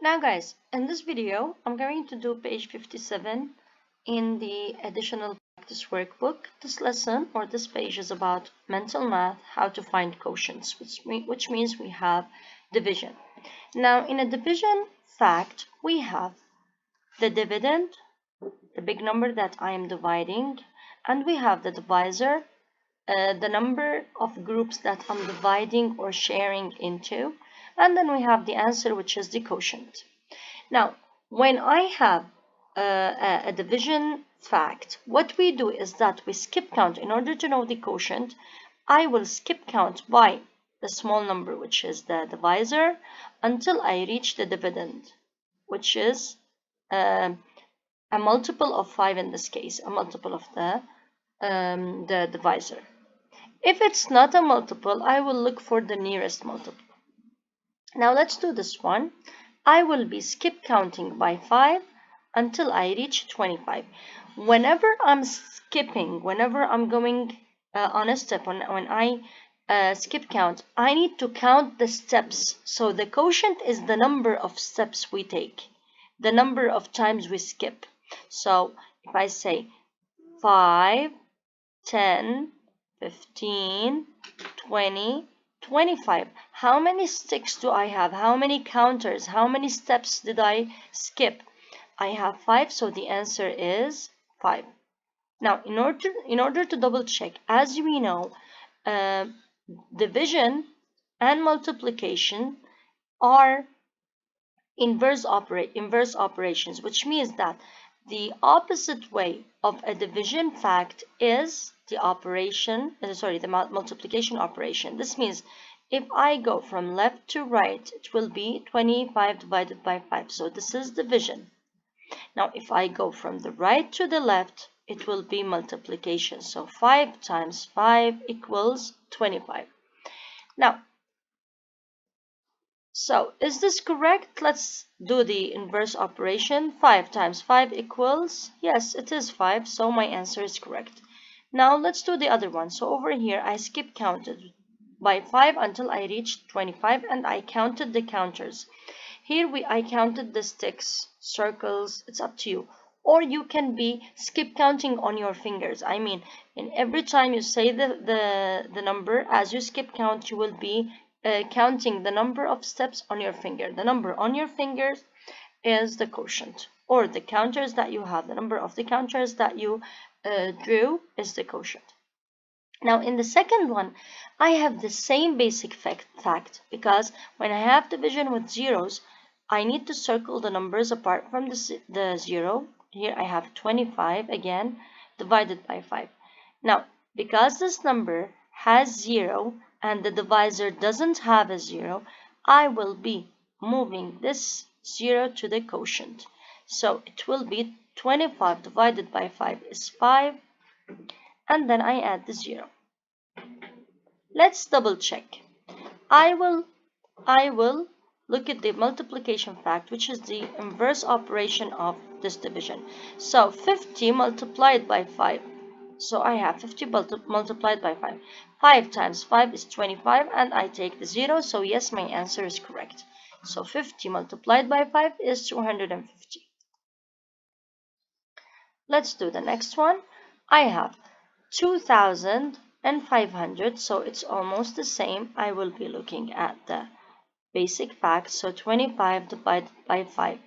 Now guys, in this video, I'm going to do page 57 in the additional practice workbook. This lesson or this page is about mental math, how to find quotients, which means we have division. Now in a division fact, we have the dividend, the big number that I am dividing, and we have the divisor, the number of groups that I'm dividing or sharing into, and then we have the answer, which is the quotient. Now, when I have a division fact, what we do is that we skip count. In order to know the quotient, I will skip count by the small number, which is the divisor, until I reach the dividend, which is a multiple of 5 in this case, a multiple of the divisor. If it's not a multiple, I will look for the nearest multiple. Now let's do this one. I will be skip counting by 5 until I reach 25. Whenever I'm skipping, whenever I'm going on a step, when I skip count, I need to count the steps. So the quotient is the number of steps we take, the number of times we skip. So if I say 5, 10, 15, 20, 25. How many sticks do I have? How many counters? How many steps did I skip? I have 5, so the answer is 5. Now, in order to double check, as we know, division and multiplication are inverse operations, which means that the opposite way of a division fact is the multiplication operation. This means if I go from left to right, it will be 25 divided by 5. So this is division. Now, if I go from the right to the left, it will be multiplication. So 5 times 5 equals 25. Now, so is this correct? Let's do the inverse operation. 5 times 5 equals, yes, it is 5, so my answer is correct. Now let's do the other one. So over here, I skip counted by 5 until I reached 25, and I counted the counters. Here I counted the sticks, circles, it's up to you. Or you can be skip counting on your fingers. I mean, in every time you say the number, as you skip count, you will be counting the number of steps on your finger. The number on your fingers is the quotient, or the counters that you have. The number of the counters that you drew is the quotient. Now in the second one, I have the same basic fact, because when I have division with zeros, I need to circle the numbers apart from the zero. Here I have 25 again divided by 5. Now because this number has 0 and the divisor doesn't have a 0, I will be moving this 0 to the quotient. So it will be 25 divided by 5 is 5, and then I add the 0. Let's double check. I will look at the multiplication fact, which is the inverse operation of this division. So 50 multiplied by 5. So I have 50 multiplied by 5. 5 times 5 is 25, and I take the 0. So yes, my answer is correct. So 50 multiplied by 5 is 250. Let's do the next one. I have 2,500, so it's almost the same. I will be looking at the basic facts. So 25 divided by 5.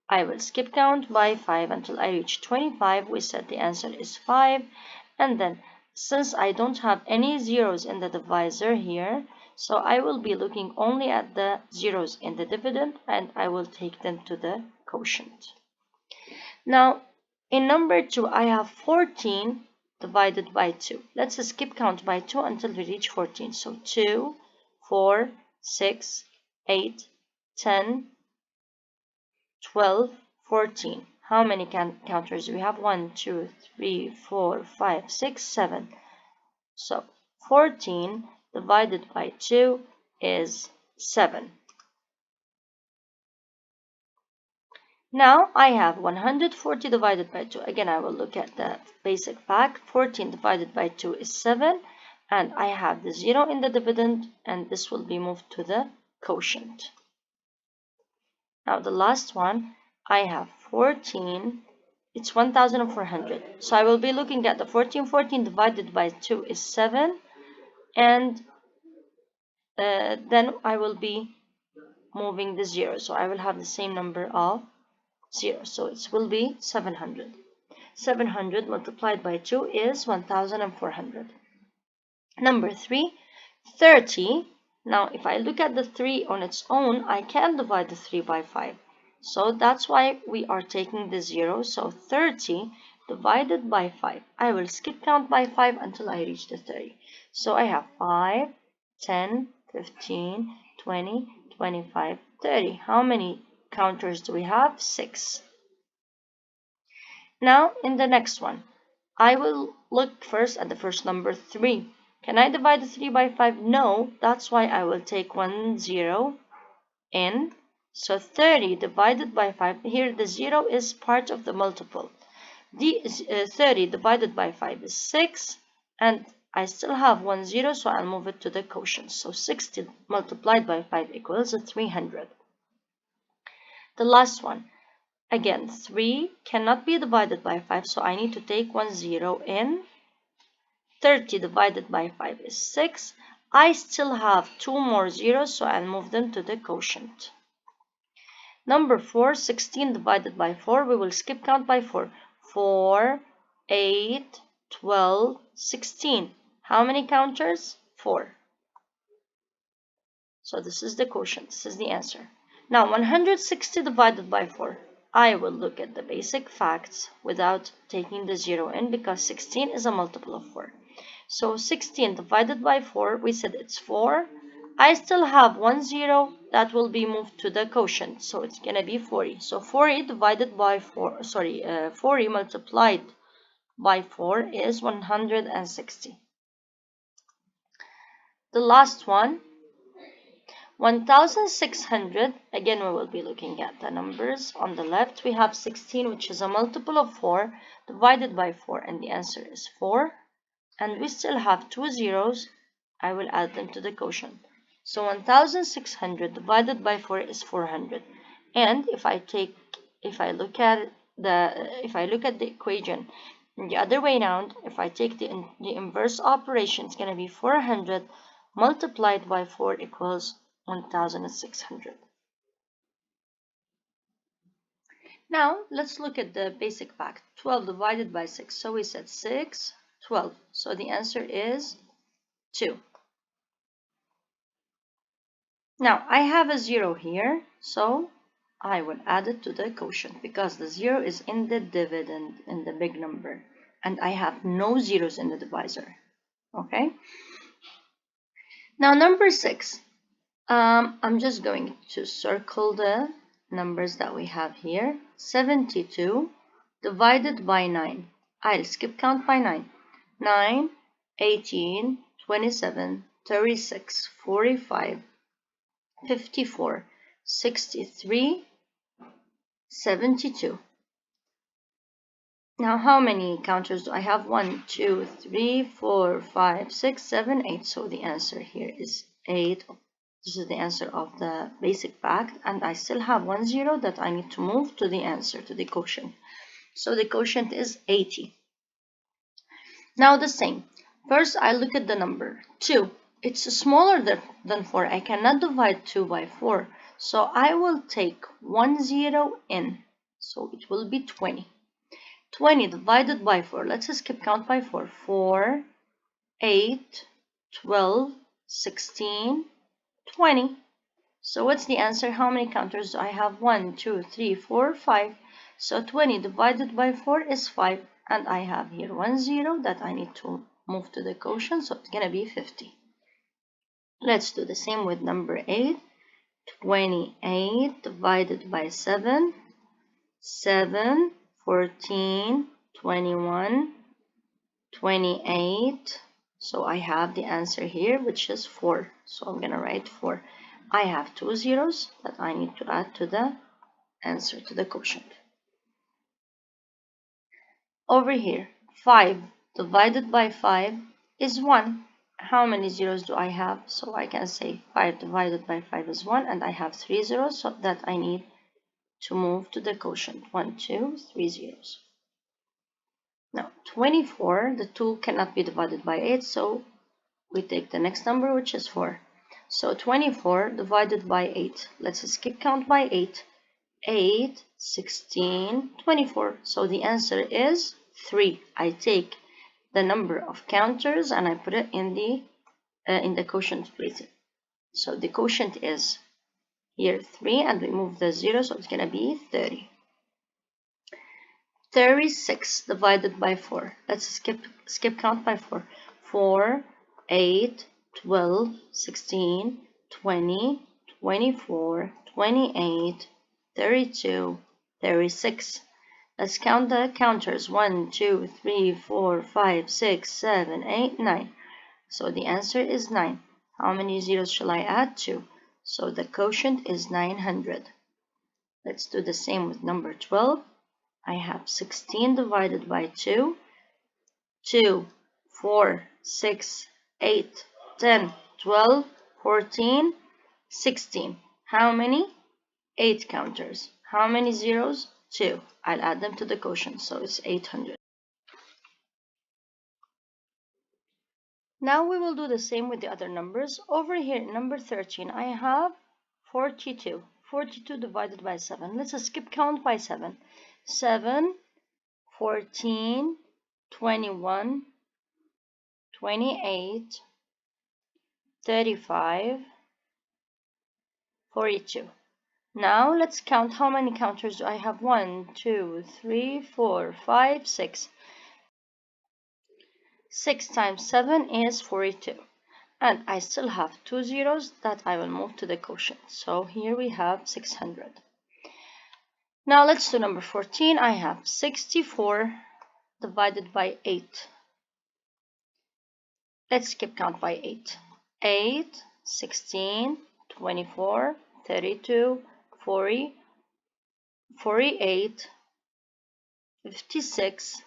I will skip count by 5 until I reach 25. We said the answer is 5. And then, since I don't have any zeros in the divisor here, so I will be looking only at the zeros in the dividend, and I will take them to the quotient. Now, in number 2, I have 14 divided by 2. Let's skip count by 2 until we reach 14. So 2, 4, 6, 8, 10, 12, 14. How many counters do we have? 1, 2, 3, 4, 5, 6, 7. So 14 divided by 2 is 7. Now I have 140 divided by 2. Again, I will look at the basic fact. 14 divided by 2 is 7. And I have the 0 in the dividend, and this will be moved to the quotient. Now the last one, I have 14. It's 1400. So I will be looking at the 14 divided by 2 is 7. And then I will be moving the 0. So I will have the same number of 0. So it will be 700. 700 multiplied by 2 is 1400. Number 3, 30. Now, if I look at the 3 on its own, I can divide the 3 by 5. So that's why we are taking the 0. So 30 divided by 5. I will skip count by 5 until I reach the 30. So I have 5, 10, 15, 20, 25, 30. How many counters do we have? 6. Now, in the next one, I will look first at the first number 3. Can I divide the 3 by 5? No, that's why I will take 1 0 in. So 30 divided by 5, here the 0 is part of the multiple. The 30 divided by 5 is 6, and I still have 1 0, so I'll move it to the quotient. So 60 multiplied by 5 equals 300. The last one. Again, 3 cannot be divided by 5, so I need to take 1 0 in. 30 divided by 5 is 6. I still have 2 more zeros, so I'll move them to the quotient. Number 4, 16 divided by 4, we will skip count by 4. 4, 8, 12, 16. How many counters? 4. So this is the quotient. This is the answer. Now, 160 divided by 4. I will look at the basic facts without taking the 0 in because 16 is a multiple of 4. So 16 divided by 4, we said it's 4. I still have 1 0 that will be moved to the quotient. So it's going to be 40. So 40 divided by 4, 40 multiplied by 4 is 160. The last one, 1600, again we will be looking at the numbers. On the left we have 16, which is a multiple of 4, divided by 4, and the answer is 4. And we still have 2 zeros. I will add them to the quotient. So 1600 divided by 4 is 400. And if I look at the equation the other way around, if I take the inverse operation, it's going to be 400 multiplied by 4 equals 1600. Now, let's look at the basic fact. 12 divided by 6. So we said 6, 12. So the answer is 2. Now, I have a 0 here, so I will add it to the quotient because the 0 is in the dividend, in the big number. And I have no zeros in the divisor. Okay? Now, number 6. I'm just going to circle the numbers that we have here. 72 divided by 9. I'll skip count by 9. 9, 18, 27, 36, 45, 54, 63, 72. Now, how many counters do I have? 1, 2, 3, 4, 5, 6, 7, 8. So the answer here is 8. This is the answer of the basic fact, and I still have 1 0 that I need to move to the answer, to the quotient. So the quotient is 80. Now the same. First, I look at the number 2. It's smaller than 4. I cannot divide 2 by 4. So I will take 1 0 in. So it will be 20. 20 divided by 4. Let's skip count by 4. 4, 8, 12, 16, 20. So what's the answer? How many counters do I have? 1, 2, 3, 4, 5. So 20 divided by 4 is 5. And I have here 1 0 that I need to move to the quotient. So it's going to be 50. Let's do the same with number 8. 28 divided by 7. 7, 14, 21, 28. So I have the answer here, which is 4. So I'm going to write 4. I have 2 zeros that I need to add to the answer, to the quotient. Over here, 5 divided by 5 is 1. How many zeros do I have? So I can say 5 divided by 5 is 1, and I have 3 zeros so that I need to move to the quotient. 1, 2, 3 zeros. Now 24, the 2 cannot be divided by 8, so we take the next number, which is 4. So 24 divided by 8. Let's skip count by 8. 8, 16, 24. So the answer is 3. I take the number of counters and I put it in the quotient place. So the quotient is here 3, and we move the 0, so it's going to be 30. 36 divided by 4. Let's skip count by 4. 4, 8, 12, 16, 20, 24, 28, 32, 36. Let's count the counters. 1, 2, 3, 4, 5, 6, 7, 8, 9. So the answer is 9. How many zeros shall I add? 2. So the quotient is 900. Let's do the same with number 12. I have 16 divided by 2. 2, 4, 6, 8, 10, 12, 14, 16. How many? 8 counters. How many zeros? 2. I'll add them to the quotient, so it's 800. Now we will do the same with the other numbers. Over here, number 13, I have 42. 42 divided by 7. Let's skip count by 7. 7, 14, 21, 28, 35, 42. Now let's count how many counters do I have. 1, 2, 3, 4, 5, 6. 6 times 7 is 42. And I still have 2 zeros that I will move to the quotient. So here we have 600. Now let's do number 14. I have 64 divided by 8. Let's skip count by 8. 8, 16, 24, 32, 40, 48, 56,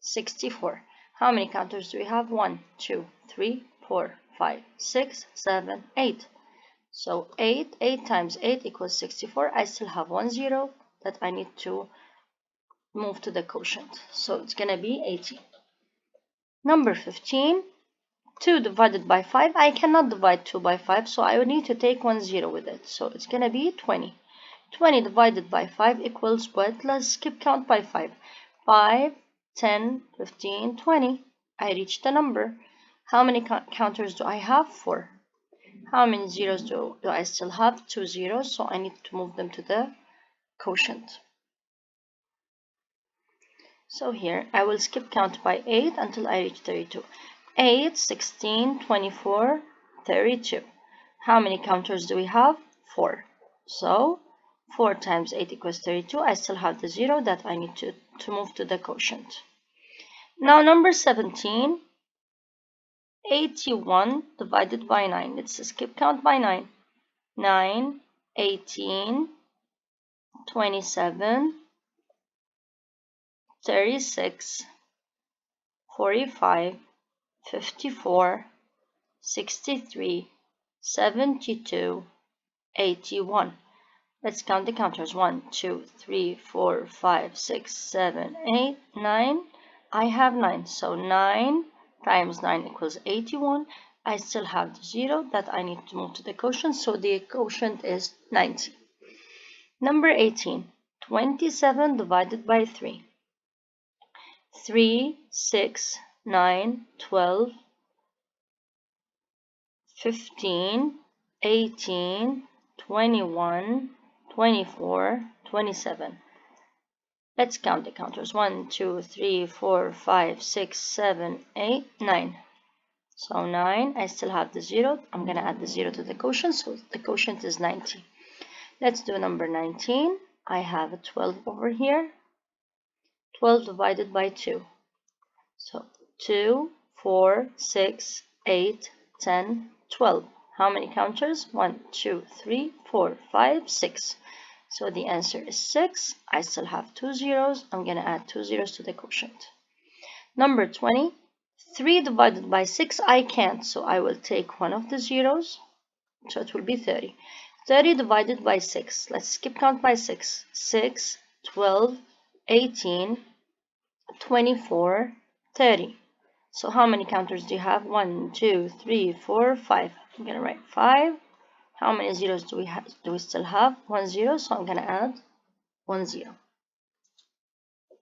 64. How many counters do we have? 1, 2, 3, 4, 5, 6, 7, 8. So 8 times 8 equals 64. I still have 1 zero that I need to move to the quotient. So it's going to be 80. Number 15. 2 divided by 5. I cannot divide 2 by 5, so I will need to take 1 0 with it. So it's going to be 20. 20 divided by 5 equals what? Let's skip count by 5. 5, 10, 15, 20. I reached the number. How many counters do I have? 4. How many zeros do I still have? 2 zeros, so I need to move them to the quotient. So here, I will skip count by 8 until I reach 32. 8, 16, 24, 32. How many counters do we have? 4. So 4 times 8 equals 32. I still have the 0 that I need to move to the quotient. Now number 17. 81 divided by 9. Let's skip count by 9. 9, 18, 27, 36, 45, 54, 63, 72, 81. Let's count the counters. 1, 2, 3, 4, 5, 6, 7, 8, 9. I have 9. So 9 times 9 equals 81. I still have the 0 that I need to move to the quotient. So the quotient is 90. Number 18. 27 divided by 3. 3, 6, 9, 12, 15, 18, 21, 24, 27. Let's count the counters. 1, 2, 3, 4, 5, 6, 7, 8, 9. So 9, I still have the 0. I'm going to add the 0 to the quotient, so the quotient is 90. Let's do number 19. I have a 12 over here. 12 divided by 2. So 2, 4, 6, 8, 10, 12. How many counters? 1, 2, 3, 4, 5, 6. So the answer is 6. I still have 2 zeros. I'm going to add 2 zeros to the quotient. Number 20. 3 divided by 6. I can't, so I will take one of the zeros. So it will be 30. 30 divided by 6. Let's skip count by 6. 6, 12, 18, 24, 30. So how many counters do you have? 1, 2, 3, 4, 5. I'm going to write 5. How many zeros do we still have? 1 0. So I'm going to add 1 0.